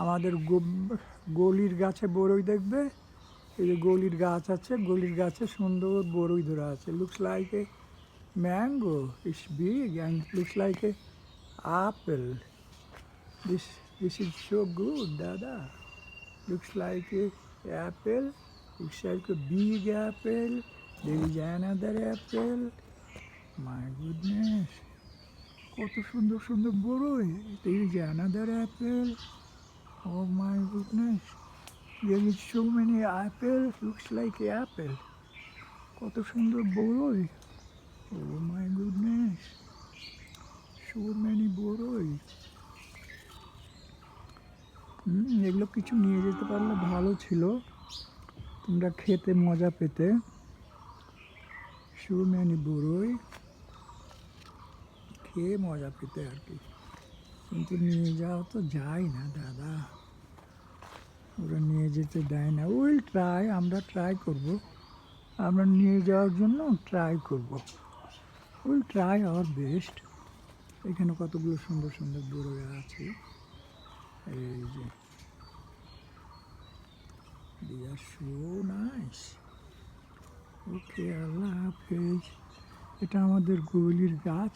আমাদের গলির গাছে বড়ই দেখবে, এই যে গলির গাছ আছে, গলির গাছে সুন্দর বড়ই ধরা আছে। Looks like a mango, it's big and looks like a apple. This is so good, Dada. Looks like a apple. Looks like a big apple. There is another apple. My goodness. কত সুন্দর সুন্দর বড়ই। There is another apple. Oh my goodness. There is so many apples. Looks like an apple. কত সুন্দর বড়ই। Oh my goodness. So many বড়ই। এগুলো কিছু নিয়ে যেতে পারলে ভালো ছিল, তোমরা খেতে মজা পেতে। So many বড়ই খেয়ে মজা পেতে আর কি, কিন্তু নিয়ে যাওয়া তো যায় না দাদা, ওরা নিয়ে যেতে দেয় না। উইল ট্রাই, আমরা ট্রাই করব, আমরা নিয়ে যাওয়ার জন্য ট্রাই করব। Will try our best. এখানে কতগুলো সুন্দর সুন্দর বড়ই আছে, এই যে they are so nice. ওকে, আল্লাহ হাফেজ। এটা আমাদের গৌলির গাছ,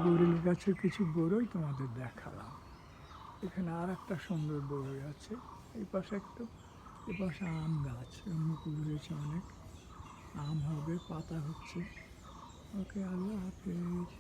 গৌলির গাছের কিছু বড়ই তোমাদের দেখালাম। এখানে আর একটা সুন্দর বড়ই আছে, এই পাশে একটু, এই পাশে আম গাছ, মুকুল হয়েছে অনেক, আম হবে, পাতা হচ্ছে। ওকে, আল্লাহ হাফেজ।